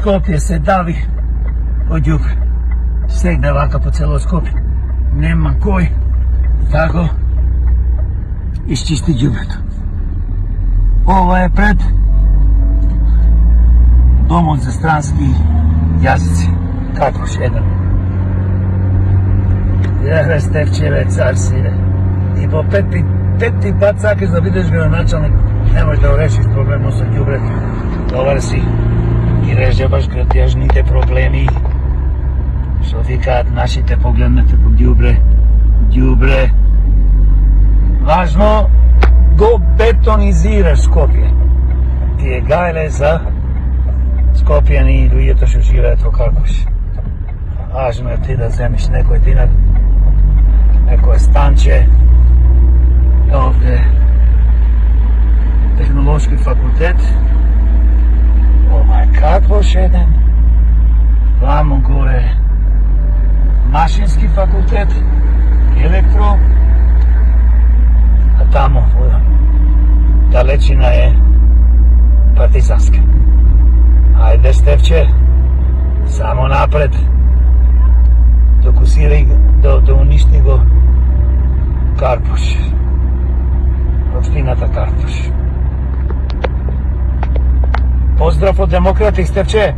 Скопје се дави од ѓубре. Сегде вака по цело Скопје. Нема кој да го исчисти ѓубрето. Ова е пред Домот за странски јазици. Карпош, еден. Јахе Стефчеве, цар сине. И по петти пат сакаш да бидеш градоначалник, немој да решиш проблемот со ѓубрето. Добар си и режебаш градежните проблеми. Што викаат нашите, погледнете по ѓубре. Важно го бетонизираш Скопје. Ти е гајле за Скопјани и луѓето што живеат во Карпош. Важно е ти да земиш некој динар, некој станче. Овде Технолошки факултет. Ова е Карпош еден. Вамо горе Машински факултет, електро, а тамо далечина е Партизанска. Ајде, Стефче, само напред, докусирај да уништи го Карпош, општината Карпош. Поздрав од демократи, Стефче!